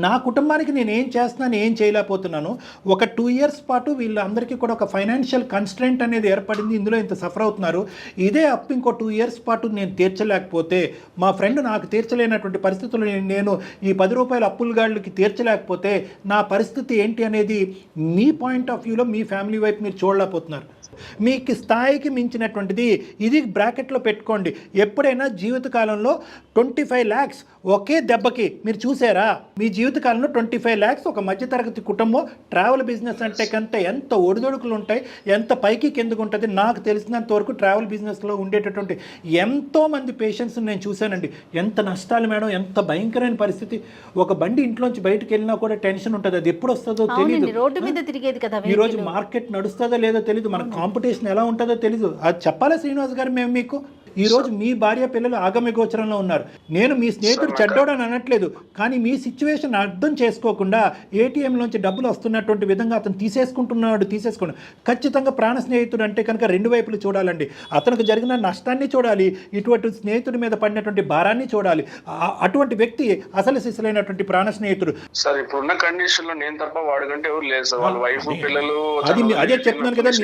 నా కుటుంబానికి నేను ఏం చేస్తున్నాను ఏం చేయలేకపోతున్నాను. ఒక 2 years పాటు వీళ్ళందరికీ కూడా ఒక ఫైనాన్షియల్ కన్స్ట్రెంట్ అనేది ఏర్పడింది, ఇందులో ఇంత సఫర్ అవుతున్నారు. ఇదే అప్పు ఇంకో 2 years పాటు నేను తీర్చలేకపోతే, మా ఫ్రెండ్ నాకు తీర్చలేనటువంటి పరిస్థితుల్లో నేను ఈ 10 రూపాయల అప్పులగాళ్ళకి తీర్చలేకపోతే నా పరిస్థితి ఏంటి అనేది మీ పాయింట్ ఆఫ్ వ్యూలో మీ ఫ్యామిలీ వైపు మీరు చూడలేకపోతున్నారు. మీకు స్థాయికి మించినటువంటిది ఇది బ్రాకెట్లో పెట్టుకోండి. ఎప్పుడైనా జీవితకాలంలో 25 lakhs ఒకే దెబ్బకి మీరు చూసారా? మీ జీవితకాలంలో 25 lakhs ఒక మధ్యతరగతి కుటుంబం ట్రావెల్ బిజినెస్ అంటే కంటే ఎంత ఒడిదొడుకులు ఉంటాయి, ఎంత పైకి కిందకు ఉంటుంది. నాకు తెలిసినంత వరకు ట్రావెల్ బిజినెస్లో ఉండేటటువంటి ఎంతోమంది పేషెంట్స్ నేను చూశానండి. ఎంత నష్టాలు మేడం, ఎంత భయంకరమైన పరిస్థితి. ఒక బండి ఇంట్లోంచి బయటకు వెళ్ళినా కూడా టెన్షన్ ఉంటుంది, అది ఎప్పుడు వస్తుందో తెలియదు. రోడ్డు మీద తిరిగేది కదా, ఈరోజు మార్కెట్ నడుస్తుందో లేదో తెలియదు, మన కాంపిటీషన్ ఎలా ఉంటుందో తెలీదు. అది చెప్పాలా శ్రీనివాస్ గారు? మేము మీకు ఈరోజు మీ భార్య పిల్లలు ఆగమ్య గోచరంలో ఉన్నారు. నేను మీ స్నేహితుడు చెడ్డోడని అనట్లేదు, కానీ మీ సిచ్యువేషన్ అర్థం చేసుకోకుండా ఏటీఎంలోంచి డబ్బులు వస్తున్నటువంటి విధంగా అతను తీసేసుకోండి. ఖచ్చితంగా ప్రాణ స్నేహితుడు అంటే కనుక 2 వైపులు చూడాలండి. అతనికి జరిగిన నష్టాన్ని చూడాలి, ఇటువంటి స్నేహితుడి మీద పడినటువంటి భారాన్ని చూడాలి. అటువంటి వ్యక్తి అసలు సిసలైనటువంటి ప్రాణ స్నేహితుడు. సార్ ఇప్పుడున్న కండిషన్ లో నేను తప్ప వాడికంటే ఎవరు లేదు సార్. వాళ్ళ వైఫ్ పిల్లలు అదే చెప్తున్నాను కదా,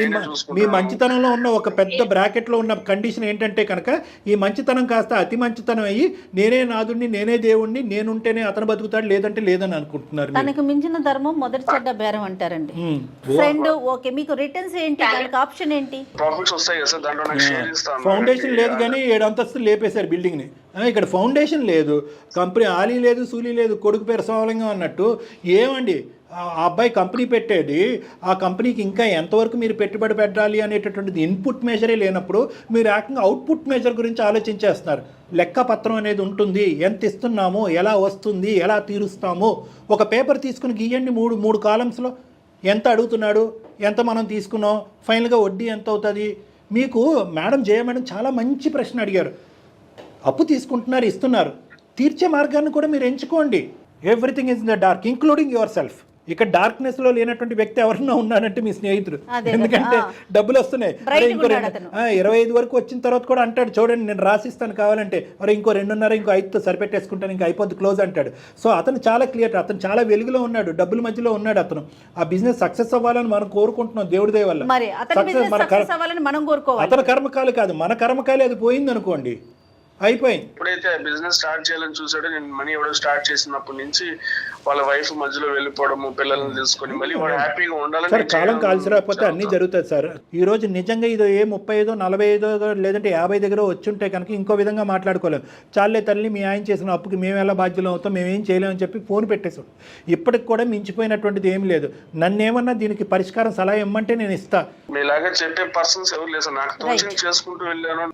మీ మంచితనంలో ఉన్న ఒక పెద్ద బ్రాకెట్ లో ఉన్న కండిషన్ ఏంటంటే కనుక ఈ మంచితనం కాస్త అతి మంచితనం అయ్యి నేనే నాదుడిని నేనే దేవుణ్ణి నేనుంటేనే అతను బతుకుతాడు లేదంటే లేదని అనుకుంటున్నారు. తనకు మించిన ధర్మం మొదటి చెడ్డ బేరం అంటారండి. ఫ్రెండ్ ఓకే, మీకు రిటర్న్స్ ఏంటి, దానికి ఆప్షన్ ఏంటి? ప్రాఫిట్స్ వస్తాయి కదా సార్, దాంట్లో నాకు షేర్ ఇస్తాను. ఫౌండేషన్ లేదు కానీ 7 అంతస్తులు లేపేశారు బిల్డింగ్ ని. ఇక్కడ ఫౌండేషన్ లేదు, కంపెనీ ఆలీ లేదు, సూలీ లేదు, కొడుకు పేరు సోమలింగం అన్నట్టు. ఏమండి ఆ అబ్బాయి కంపెనీ పెట్టేది, ఆ కంపెనీకి ఇంకా ఎంతవరకు మీరు పెట్టుబడి పెట్టాలి అనేటటువంటిది ఇన్పుట్ మెజరే లేనప్పుడు మీరు ఏకంగా అవుట్పుట్ మెజర్ గురించి ఆలోచించేస్తున్నారు. లెక్కపత్రం అనేది ఉంటుంది, ఎంత ఇస్తున్నాము, ఎలా వస్తుంది, ఎలా తీరుస్తాము. ఒక పేపర్ తీసుకుని గీయండి, మూడు కాలమ్స్లో ఎంత అడుగుతున్నాడు, ఎంత మనం తీసుకున్నాం, ఫైనల్గా వడ్డీ ఎంత అవుతుంది. మీకు జయ మేడం చాలా మంచి ప్రశ్న అడిగారు. అప్పు తీసుకుంటున్నారు, ఇస్తున్నారు, తీర్చే మార్గాన్ని కూడా మీరు ఎంచుకోండి. Everything is in the dark including your self. ఇక్కడ డార్క్నెస్ లో లేనటువంటి వ్యక్తి ఎవరన్నా ఉన్నాడంటే మీ స్నేహితుడు. ఎందుకంటే డబ్బులు వస్తున్నాయి, ఇంకో 25 వరకు వచ్చిన తర్వాత కూడా అంటాడు, చూడండి నేను రాసిస్తాను కావాలంటే, మరి ఇంకో 2.5 ఇంకో 5తో సరిపెట్టేసుకుంటాను, ఇంకా అయిపోద్ది క్లోజ్ అంటాడు. సో అతను చాలా క్లియర్, అతను చాలా వెలుగులో ఉన్నాడు, డబ్బుల మధ్యలో ఉన్నాడు. అతను ఆ బిజినెస్ సక్సెస్ అవ్వాలని మనం కోరుకుంటున్నాం దేవుడి దయ వల్ల. అతని కర్మకాలు కాదు, మన కర్మకాలి. అది పోయింది అనుకోండి, అయిపోయింది. ఎప్పుడైతే బిజినెస్ స్టార్ట్ చేయాలని చూసాడో, నేను మనీ ఎవడో స్టార్ట్ చేసినప్పటి నుంచి వాళ్ళ వైఫ్ మధ్యలో వెళ్ళిపోవడము, పిల్లల్ని తీసుకొని మళ్ళీ వాడు హ్యాపీగా ఉండాలని. సార్ కాలం కాల్సి రాకపోతే అన్నీ జరుగుతుంది సార్. ఈ రోజు నిజంగా ఇదో 35, 45 లేదంటే 50 దగ్గర వచ్చుంటే కనుక ఇంకో విధంగా మాట్లాడుకోలేము. చాలే తల్లి, మీ ఆయన చేసిన అప్పుకి మేము ఎలా బాధ్యులు అవుతాం, మేమేం చేయలేమని చెప్పి ఫోన్ పెట్టేసాం. ఇప్పటికి కూడా మించిపోయినటువంటిది ఏం లేదు. నన్నేమన్నా దీనికి పరిష్కారం సలహా ఇమ్మంటే నేను ఇస్తా. మీలాగా చెప్పే పర్సన్స్ ఎవరు లేదు సార్, నాకు తోచిన చేసుకుంటూ వెళ్ళాను.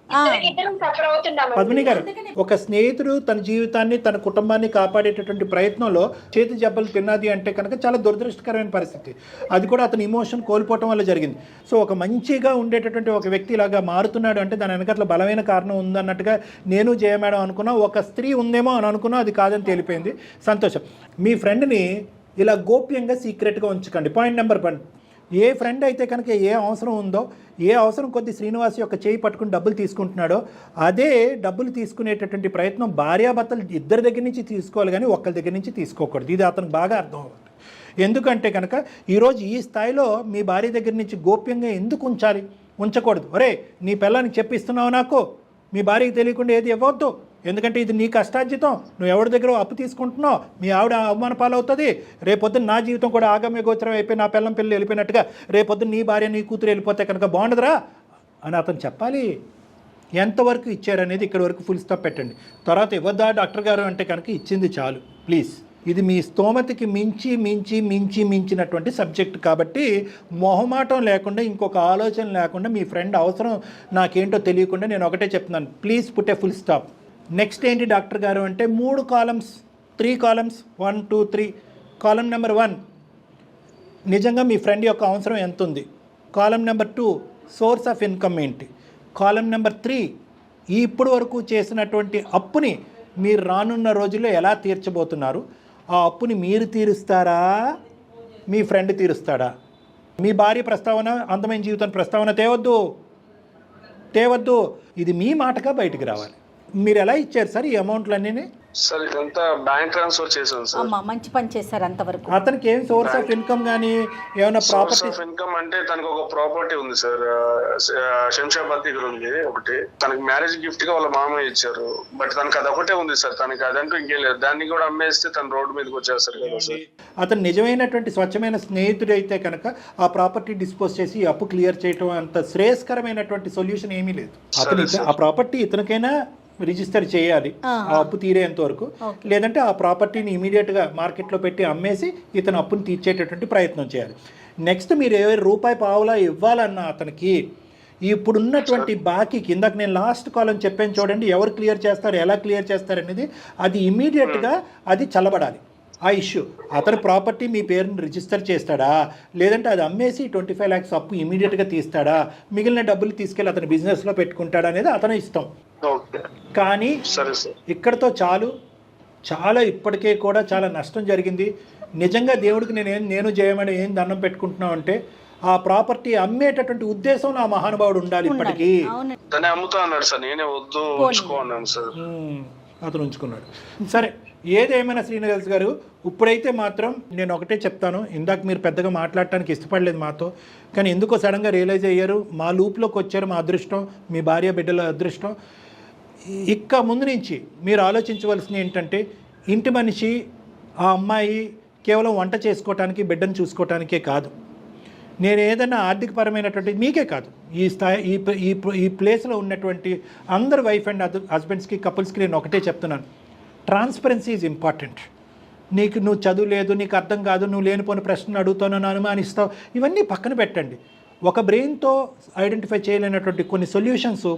పద్మిని గారు, ఒక స్నేహితుడు తన జీవితాన్ని తన కుటుంబాన్ని కాపాడేటటువంటి ప్రయత్నంలో చేతి జబ్బలు తిన్నది అంటే కనుక చాలా దురదృష్టకరమైన పరిస్థితి. అది కూడా అతని ఇమోషన్ కోల్పోవటం వల్ల జరిగింది. సో ఒక మంచిగా ఉండేటటువంటి ఒక వ్యక్తి ఇలాగా మారుతున్నాడు అంటే దాని వెనకట్ల బలమైన కారణం ఉందన్నట్టుగా నేను జయ మేడం అనుకున్నా. ఒక స్త్రీ ఉందేమో అని అనుకున్నా, అది కాదని తేలిపోయింది. సంతోషం. మీ ఫ్రెండ్ని ఇలా గోప్యంగా సీక్రెట్గా ఉంచకండి. పాయింట్ నెంబర్ 1, ఏ ఫ్రెండ్ అయితే కనుక ఏ అవసరం ఉందో, ఏ అవసరం కొద్ది శ్రీనివాస్ యొక్క చేయి పట్టుకుని డబ్బులు తీసుకుంటున్నాడో అదే డబ్బులు తీసుకునేటటువంటి ప్రయత్నం భార్యాభర్తలు ఇద్దరి దగ్గర నుంచి తీసుకోవాలి, కానీ ఒక్కరి దగ్గర నుంచి తీసుకోకూడదు. ఇది అతనికి బాగా అర్థం అవుతుంది. ఎందుకంటే కనుక ఈరోజు ఈ స్థాయిలో మీ భార్య దగ్గర నుంచి గోప్యంగా ఎందుకు ఉంచకూడదు. ఒరే నీ పిల్లానికి చెప్పిస్తున్నావు, నాకు మీ భార్యకి తెలియకుండా ఏది ఇవ్వద్దు, ఎందుకంటే ఇది నీ కష్టార్జితం, నువ్వు ఎవరి దగ్గర అప్పు తీసుకుంటున్నావు, మీ ఆవిడ అవమాన పాలవుతుంది. రేపొద్దున నా జీవితం కూడా ఆగమ్య గోచరం అయిపోయి నా పిల్లం పిల్లలు వెళ్ళిపోయినట్టుగా రేపొద్దున నీ భార్య నీ కూతురు వెళ్ళిపోతే కనుక బాగుండదురా అని అతను చెప్పాలి. ఎంతవరకు ఇచ్చారనేది ఇక్కడ వరకు ఫుల్ స్టాప్ పెట్టండి. తర్వాత ఇవ్వద్దా డాక్టర్ గారు అంటే కనుక ఇచ్చింది చాలు ప్లీజ్. ఇది మీ స్తోమతకి మించినటువంటి సబ్జెక్ట్ కాబట్టి మొహమాటం లేకుండా, ఇంకొక ఆలోచన లేకుండా, మీ ఫ్రెండ్ అవసరం నాకేంటో తెలియకుండా నేను ఒకటే చెప్తున్నాను, please put a full stop. Next ఏంటి డాక్టర్ గారు అంటే 3 కాలమ్స్, 3 కాలమ్స్, 1, 2, 3. కాలం నెంబర్ 1 నిజంగా మీ ఫ్రెండ్ యొక్క అవసరం ఎంత ఉంది. కాలం నెంబర్ 2 సోర్స్ ఆఫ్ ఇన్కమ్ ఏంటి. కాలం నెంబర్ 3 ఇప్పుడు వరకు చేసినటువంటి అప్పుని మీరు రానున్న రోజుల్లో ఎలా తీర్చబోతున్నారు. ఆ అప్పుని మీరు తీరుస్తారా, మీ ఫ్రెండ్ తీరుస్తాడా. మీ భార్య ప్రస్తావన, అందమైన జీవితం ప్రస్తావన తేవద్దు. ఇది మీ మాటగా బయటికి రావాలి. మీరు ఎలా ఇచ్చారు సార్ ఈ అమౌంట్లన్నీ? సార్ ఇదంతా బ్యాంక్ ట్రాన్స్ఫర్ చేశాను సార్. అమ్మా మంచి పని చేశారు అంతవరకు. అతనికి ఏం సోర్స్ ఆఫ్ ఇన్కమ్ కానీ ఏమైనా సోర్స్ ప్రాపర్టీ? ఆఫ్ ఇన్కమ్ అంటే తనకు ఒక ప్రాపర్టీ ఉంది సార్, శంషాబాద్ దగ్గర ఉంది ఒకటి. తనకి మ్యారేజ్ గిఫ్ట్ గా వాళ్ళ మామయ్య ఇచ్చారు. బట్ తనకి అది ఒకటే ఉంది సార్, తనకి అదంటూ ఇంకేం లేదు. దాన్ని కూడా అమ్మేస్తే తన రోడ్డు మీదకి వచ్చేస్తారు కదా సార్. అతను నిజమైనటువంటి స్వచ్ఛమైన స్నేహితుడు అయితే కనుక ఆ ప్రాపర్టీ డిస్పోజ్ చేసి అప్పు క్లియర్ చేయడం అంత శ్రేయస్కరమైనటువంటి సొల్యూషన్ ఏమీ లేదు. అతను ఆ ప్రాపర్టీ ఇతనికైనా రిజిస్టర్ చేయాలి ఆ అప్పు తీరేంత వరకు, లేదంటే ఆ ప్రాపర్టీని ఇమీడియట్గా మార్కెట్లో పెట్టి అమ్మేసి ఇతను అప్పుని తీర్చేటటువంటి ప్రయత్నం చేయాలి. నెక్స్ట్ మీరు ఏ రూపాయి పావులా ఇవ్వాలన్నా అతనికి ఇప్పుడున్నటువంటి బాకీ కిందకి నేను లాస్ట్ కాలం చెప్పాను చూడండి, ఎవరు క్లియర్ చేస్తారు, ఎలా క్లియర్ చేస్తారు అనేది, అది ఇమీడియట్గా అది చల్లబడాలి. ఆ ఇష్యూ అతను ప్రాపర్టీ మీ పేరుని రిజిస్టర్ చేస్తాడా, లేదంటే అది అమ్మేసి 25 lakhs అప్పు ఇమీడియట్గా తీస్తాడా, మిగిలిన డబ్బులు తీసుకెళ్ళి అతని బిజినెస్లో పెట్టుకుంటాడా అనేది అతను ఇష్టం. కానీ ఇక్కడతో చాలా ఇప్పటికే కూడా చాలా నష్టం జరిగింది. నిజంగా దేవుడికి నేను చేయమని ఏం దండం పెట్టుకుంటున్నాం అంటే ఆ ప్రాపర్టీ అమ్మేటటువంటి ఉద్దేశంలో ఆ మహానుభావుడు ఉండాలి. ఇప్పటికీ అమ్ముతా అన్నాడు సార్, నేనే వద్దు ఉంచుకోన్నాను సార్. అతను ఉంచుకున్నాడు. సరే, ఏదేమైనా శ్రీనివాస్ గారు ఇప్పుడైతే మాత్రం నేను ఒకటే చెప్తాను. ఇందాక మీరు పెద్దగా మాట్లాడటానికి ఇష్టపడలేదు మాతో, కానీ ఎందుకో సడన్గా రియలైజ్ అయ్యారు, మా లూప్లోకి వచ్చారు. మా అదృష్టం, మీ భార్య బిడ్డల అదృష్టం. ఇక ముందు నుంచి మీరు ఆలోచించవలసింది ఏంటంటే, ఇంటి మనిషి ఆ అమ్మాయి కేవలం వంట చేసుకోవటానికి బిడ్డను చూసుకోవటానికే కాదు. నేను ఏదైనా ఆర్థికపరమైనటువంటి మీకే కాదు, ఈ స్థాయి ఈ ప్లేస్లో ఉన్నటువంటి అందరు వైఫ్ అండ్ హస్బెండ్స్కి, కపుల్స్కి నేను ఒకటే చెప్తున్నాను, ట్రాన్స్పరెన్సీ ఈజ్ ఇంపార్టెంట్. నువ్వు చదువు లేదు, నీకు అర్థం కాదు, నువ్వు లేనిపోని ప్రశ్నలు అడుగుతావు, అనుమానిస్తావు, ఇవన్నీ పక్కన పెట్టండి. ఒక బ్రెయిన్తో ఐడెంటిఫై చేయలేనటువంటి కొన్ని సొల్యూషన్స్,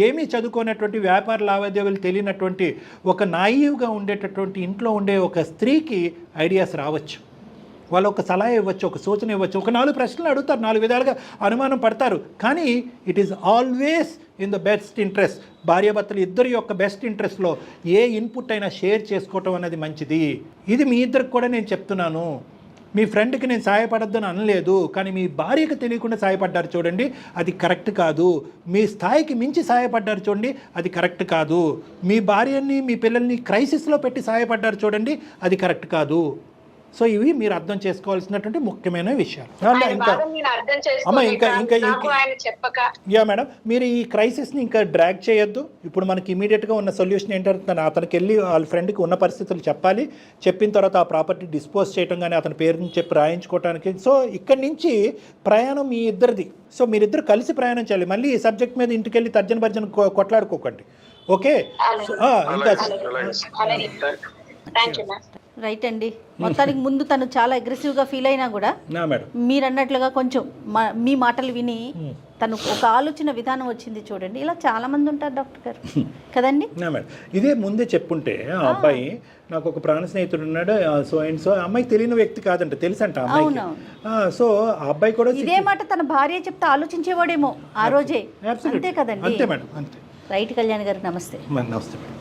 ఏమీ చదువుకోనటువంటి వ్యాపార లావాదేవీలు తెలియనటువంటి ఒక నాయివ్గా ఉండేటటువంటి ఇంట్లో ఉండే ఒక స్త్రీకి ఐడియాస్ రావచ్చు. వాళ్ళు ఒక సలహా ఇవ్వచ్చు, ఒక సూచన ఇవ్వచ్చు, ఒక 4 ప్రశ్నలు అడుగుతారు, 4 విధాలుగా అనుమానం పడతారు. కానీ it is always in the best interest, భార్యాభర్తలు ఇద్దరి యొక్క బెస్ట్ ఇంట్రెస్ట్లో ఏ ఇన్పుట్ అయినా షేర్ చేసుకోవటం అనేది మంచిది. ఇది మీ ఇద్దరికి కూడా నేను చెప్తున్నాను. మీ ఫ్రెండ్కి నేను సహాయపడద్దని అనలేదు, కానీ మీ భార్యకు తెలియకుండా సహాయపడ్డారు చూడండి, అది కరెక్ట్ కాదు. మీ స్థాయికి మించి సహాయపడ్డారు చూడండి, అది కరెక్ట్ కాదు. మీ భార్యని, మీ పిల్లల్ని క్రైసిస్లో పెట్టి సహాయపడ్డారు చూడండి, అది కరెక్ట్ కాదు. సో ఇవి మీరు అర్థం చేసుకోవాల్సినటువంటి ముఖ్యమైన విషయాలు. యా మేడం, మీరు ఈ క్రైసిస్ని ఇంకా డ్రాగ్ చేయొద్దు. ఇప్పుడు మనకి ఇమీడియట్గా ఉన్న సొల్యూషన్ ఏంటంటే, అతనికి వెళ్ళి వాళ్ళ ఫ్రెండ్కి ఉన్న పరిస్థితులు చెప్పాలి. చెప్పిన తర్వాత ఆ ప్రాపర్టీ డిస్పోజ్ చేయడం కానీ అతని పేరుని చెప్పి రాయించుకోవడానికి. సో ఇక్కడి నుంచి ప్రయాణం మీ ఇద్దరిది. సో మీరిద్దరు కలిసి ప్రయాణం చేయాలి. మళ్ళీ ఈ సబ్జెక్ట్ మీద ఇంటికి వెళ్ళి తర్జన భర్జన కొట్లాడుకోకండి. ఓకే, ఇంకా రైట్ అండి. మొత్తానికి ముందు తను చాలా అగ్రెసివ్గా ఫీల్ అయినా కూడా మీరు అన్నట్లుగా కొంచెం మీ మాటలు విని తను ఒక ఆలోచన విధానం వచ్చింది చూడండి. ఇలా చాలా మంది ఉంటారు డాక్టర్ గారు కదండి. ఇదే ముందే చెప్పుంటే ఆ అబ్బాయి, నాకు ఒక ప్రాణ స్నేహితుడు ఉన్నాడు, సో అండ్ సో, అమ్మాయికి తెలియని వ్యక్తి కాదంట, తెలుసంట అమ్మాయికి. సో ఆ అబ్బాయి కూడా ఇదే మాట తన భార్య చెప్తే ఆలోచించేవాడేమో ఆ రోజే. అంతే కదండి. అంతే మేడం, అంతే. రైట్ కళ్యాణ్ గారు, నమస్తే. నమస్తే మేడం.